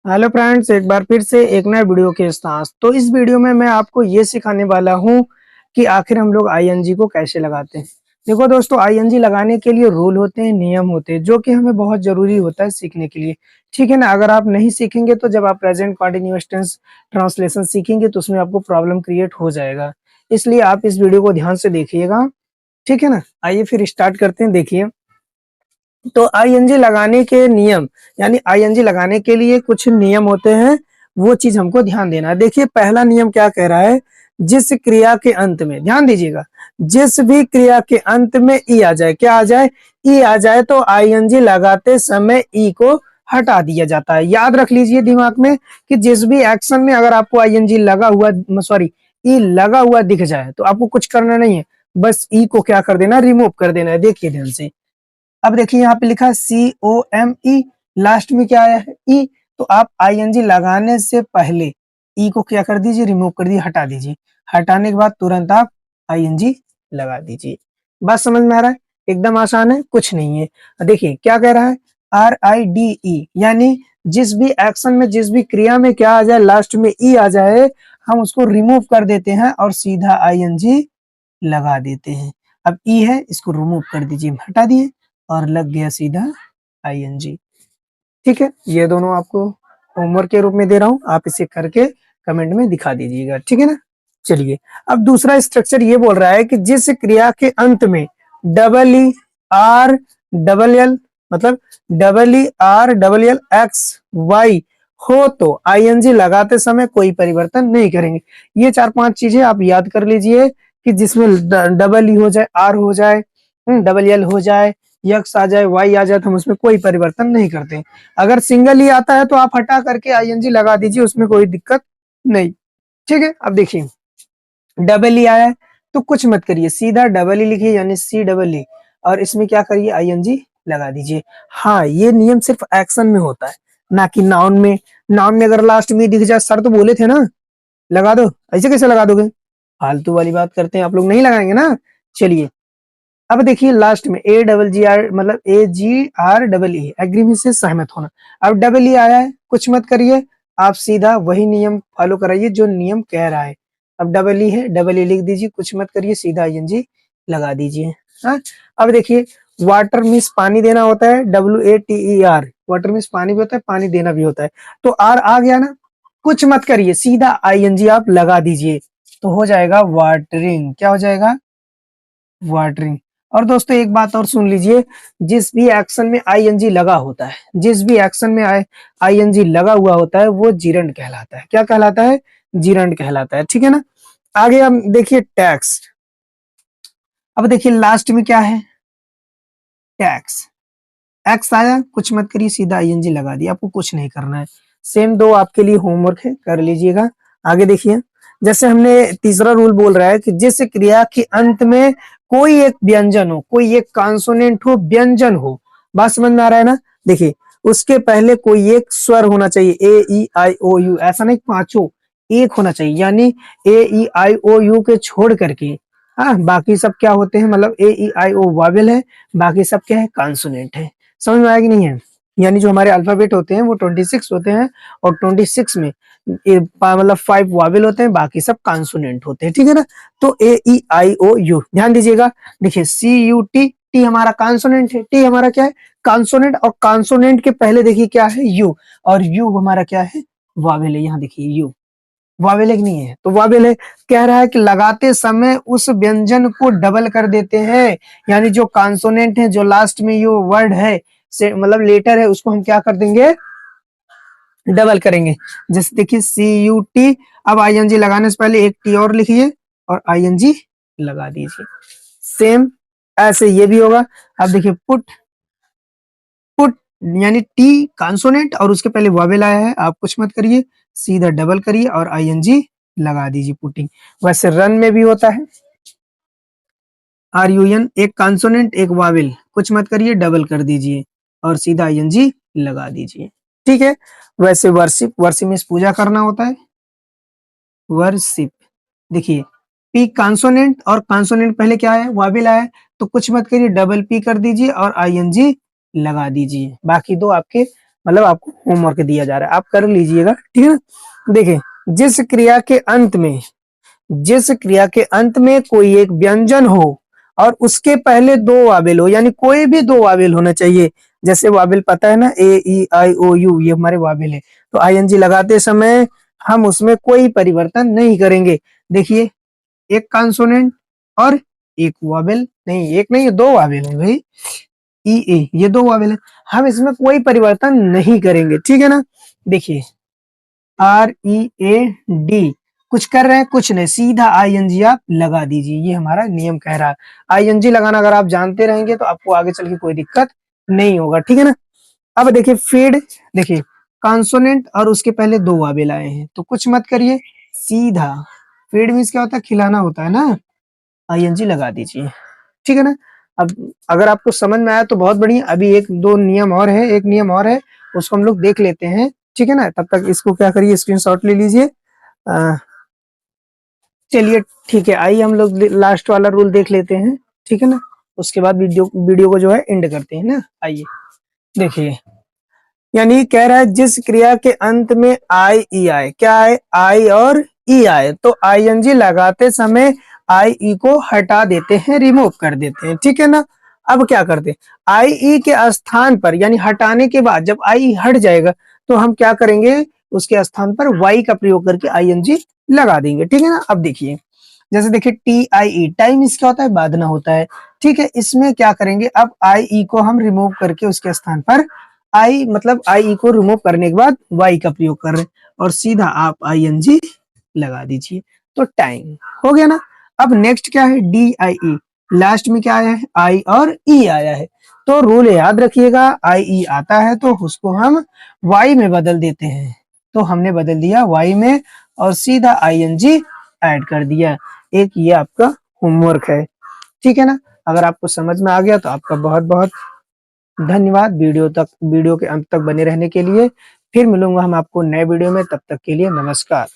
Hello friends, एक बार फिर से एक नए वीडियो के साथ। तो इस वीडियो में मैं आपको ये सिखाने वाला हूँ कि आखिर हम लोग आईएनजी को कैसे लगाते हैं। देखो दोस्तों, आईएनजी लगाने के लिए रूल होते हैं, नियम होते हैं, जो कि हमें बहुत जरूरी होता है सीखने के लिए। ठीक है ना। अगर आप नहीं सीखेंगे तो जब आप प्रेजेंट कंटिन्यूअस टेंस ट्रांसलेशन सीखेंगे तो उसमें आपको प्रॉब्लम क्रिएट हो जाएगा। इसलिए आप इस वीडियो को ध्यान से देखिएगा। ठीक है ना। आइए फिर स्टार्ट करते हैं। देखिए, तो आईएनजी लगाने के नियम, यानी आईएनजी लगाने के लिए कुछ नियम होते हैं, वो चीज हमको ध्यान देना है। देखिए, पहला नियम क्या कह रहा है, जिस क्रिया के अंत में, ध्यान दीजिएगा, जिस भी क्रिया के अंत में ई आ जाए, क्या आ जाए, ई आ जाए, तो आईएनजी लगाते समय ई को हटा दिया जाता है। याद रख लीजिए दिमाग में कि जिस भी एक्शन में अगर आपको आईएनजी लगा हुआ, सॉरी, ई लगा हुआ दिख जाए तो आपको कुछ करना नहीं है, बस ई को क्या कर देना, रिमूव कर देना है। देखिए ध्यान से। अब देखिए यहाँ पे लिखा है COME, लास्ट में क्या आया है, ई। तो आप आईएनजी लगाने से पहले ई को क्या कर दीजिए, रिमूव कर दीजिए, हटा दीजिए। हटाने के बाद तुरंत आप आईएनजी लगा दीजिए। बात समझ में आ रहा है? एकदम आसान है, कुछ नहीं है। देखिए क्या कह रहा है, RIDE, यानी जिस भी एक्शन में, जिस भी क्रिया में क्या आ जाए, लास्ट में ई आ जाए, हम उसको रिमूव कर देते हैं और सीधा आईएनजी लगा देते हैं। अब ई है, इसको रिमूव कर दीजिए, हटा दिए और लग गया सीधा आईएनजी। ठीक है, ये दोनों आपको होमवर्क के रूप में दे रहा हूं, आप इसे करके कमेंट में दिखा दीजिएगा। ठीक है ना। चलिए, अब दूसरा स्ट्रक्चर ये बोल रहा है कि जिस क्रिया के अंत में ER, मतलब ER, X, Y हो तो आईएनजी लगाते समय कोई परिवर्तन नहीं करेंगे। ये 4-5 चीजें आप याद कर लीजिए कि जिसमें डबल ई हो जाए, आर हो जाए, डबल एल हो जाए, यक्स आ जाए, वाई आ जाए, तो हम उसमें कोई परिवर्तन नहीं करते। अगर सिंगल ही आता है तो आप हटा करके आईएनजी लगा दीजिए, उसमें कोई दिक्कत नहीं। ठीक है। अब देखिए, डबल ई आया है तो कुछ मत करिए, सीधा डबल ई लिखिए, यानी CEE, और इसमें क्या करिए, आईएनजी लगा दीजिए। हाँ, ये नियम सिर्फ एक्शन में होता है, ना कि नाउन में। नाउन में अगर लास्ट में दिख जाए, सर तो बोले थे ना लगा दो, ऐसे कैसे लगा दोगे? फालतू वाली बात करते हैं आप लोग, नहीं लगाएंगे ना। चलिए, अब देखिए लास्ट में AGGR, मतलब AGREE, एग्रीमेंट से सहमत होना। अब डबल ई आया है, कुछ मत करिए, आप सीधा वही नियम फॉलो कराइए जो नियम कह रहा है। अब डबल ई है, डबल ई लिख दीजिए, कुछ मत करिए, सीधा आईएनजी लगा दीजिए। हाँ। अब देखिए, वाटर मीन्स पानी देना होता है, WATER, वाटर मीन्स पानी भी होता है, पानी देना भी होता है। तो आर आ गया ना, कुछ मत करिए, सीधा आईएनजी आप लगा दीजिए, तो हो जाएगा वाटरिंग। क्या हो जाएगा? वाटरिंग। और दोस्तों एक बात और सुन लीजिए, जिस भी एक्शन में आईएनजी लगा होता है, जिस भी एक्शन में आईएनजी लगा हुआ होता है, वो जीरंड कहलाता है। क्या कहलाता है? जीरंड कहलाता है। ठीक है ना। आगे हम देखिए टैक्स। अब देखिए लास्ट में क्या है, टैक्स। एक्स आया, कुछ मत करिए, सीधा आईएनजी लगा दिया, आपको कुछ नहीं करना है। सेम दो आपके लिए होमवर्क है, कर लीजिएगा। आगे देखिए, जैसे हमने तीसरा रूल बोल रहा है कि जिस क्रिया के अंत में कोई एक व्यंजन हो, कोई एक कॉन्सोनेंट हो, व्यंजन हो, बात समझ में आ रहा है ना। देखिए, उसके पहले कोई एक स्वर होना चाहिए, A E I O U, ऐसा नहीं पांचों एक होना चाहिए, यानी AEIOU के छोड़ करके, हाँ, बाकी सब क्या होते हैं, मतलब AEIO वावेल है, बाकी सब क्या है, कॉन्सोनेंट है। समझ में आया कि नहीं है? यानी जो हमारे अल्फाबेट होते हैं वो 26 होते हैं, और 26 में मतलब 5 वावेल होते हैं, बाकी सब कॉन्सोनेंट होते हैं। ठीक है ना। तो AEIOU ध्यान दीजिएगा। देखिए CUT, टी हमारा कॉन्सोनेंट है, टी हमारा क्या है, कॉन्सोनेंट, और कॉन्सोनेंट के पहले देखिए क्या है, यू, और यू हमारा क्या है, वावेल है। यहाँ देखिए यू वावेल है कि नहीं है, तो वावेल है। कह रहा है कि लगाते समय उस व्यंजन को डबल कर देते हैं, यानी जो कॉन्सोनेंट है, जो लास्ट में ये वर्ड है, से मतलब लेटर है, उसको हम क्या कर देंगे, डबल करेंगे। जैसे देखिए CUT, अब आईएनजी लगाने से पहले एक टी और लिखिए और आईएनजी लगा दीजिए। सेम ऐसे ये भी होगा। अब देखिए पुट, पुट यानी टी कॉन्सोनेंट और उसके पहले वावेल आया है, आप कुछ मत करिए, सीधा डबल करिए और आईएनजी लगा दीजिए, पुटिंग। वैसे रन में भी होता है, RUN, एक कॉन्सोनेंट एक वावेल, कुछ मत करिए, डबल कर दीजिए और सीधा आईएनजी लगा दीजिए। ठीक है। वैसे वर्शिप, वर्शिप में पूजा करना होता है, वर्शिप। देखिए, पी कॉन्सोनेंट, और कॉन्सोनेंट पहले क्या है, वावेल आया है, तो कुछ मत करिए, डबल पी कर दीजिए और आईएनजी लगा दीजिए। बाकी दो आपके मतलब आपको होमवर्क दिया जा रहा है, आप कर लीजिएगा, ठीक है ना। देखिए, जिस क्रिया के अंत में जिस क्रिया के अंत में कोई एक व्यंजन हो और उसके पहले दो वावेल हो, यानी कोई भी दो वावेल होना चाहिए। जैसे वावेल पता है ना, ए ई आई ओ यू, ये हमारे वावेल है। तो आईएनजी लगाते समय हम उसमें कोई परिवर्तन नहीं करेंगे। देखिए, एक कंसोनेंट और एक वावेल, नहीं एक नहीं, ये दो वावेल है भाई, ई ए, ये दो वावेल है। हम इसमें कोई परिवर्तन नहीं करेंगे, ठीक है ना। देखिए, आर ई ए डी, कुछ कर रहे हैं, कुछ नहीं, सीधा आईएनजी आप लगा दीजिए, ये हमारा नियम कह रहा है। आईएनजी लगाना अगर आप जानते रहेंगे तो आपको आगे चल के कोई दिक्कत नहीं होगा, ठीक है ना। अब देखिए फीड, देखिए कॉन्सोनेंट और उसके पहले दो वावेल आए हैं, तो कुछ मत करिए, सीधा फीड मीन्स क्या होता है, खिलाना होता है ना, आईएनजी लगा दीजिए, ठीक है ना। अब अगर आपको समझ में आया तो बहुत बढ़िया। अभी एक दो नियम और है, एक नियम और है, उसको हम लोग देख लेते हैं, ठीक है ना। तब तक इसको क्या करिए, स्क्रीनशॉट ले लीजिए। चलिए ठीक है, आइए हम लोग लास्ट वाला रूल देख लेते हैं, ठीक है ना। उसके बाद वीडियो वीडियो को जो है एंड करते हैं ना। आइए देखिए, यानी कह रहा है जिस क्रिया के अंत में आई ई आए, क्या है, आई और ई आए, तो आईएनजी लगाते समय आई ई को हटा देते हैं, रिमूव कर देते हैं, ठीक है ना। अब क्या करते हैं, आई ई के स्थान पर, यानी हटाने के बाद जब आई हट जाएगा तो हम क्या करेंगे, उसके स्थान पर वाई का प्रयोग करके आईएनजी लगा देंगे, ठीक है ना। अब देखिए, जैसे देखिए टी आई ई, टाइम इसका होता है, बांधना होता है, ठीक है। इसमें क्या करेंगे, अब आई ई को हम रिमूव करके उसके स्थान पर आई, मतलब आई को रिमूव करने के बाद वाई का प्रयोग कर रहे हैं, और सीधा आप आई एन जी लगा दीजिए, तो टाइम हो गया ना। अब नेक्स्ट क्या है, डी आई ई, लास्ट में क्या आया है, आई और ई आया है। तो रूल याद रखिएगा, आई ई आता है तो उसको हम वाई में बदल देते हैं, तो हमने बदल दिया वाई में और सीधा आई एन जी ऐड कर दिया। एक ये आपका होमवर्क है, ठीक है ना। अगर आपको समझ में आ गया तो आपका बहुत बहुत धन्यवाद, वीडियो के अंत तक बने रहने के लिए। फिर मिलूंगा हम आपको नए वीडियो में, तब तक के लिए नमस्कार।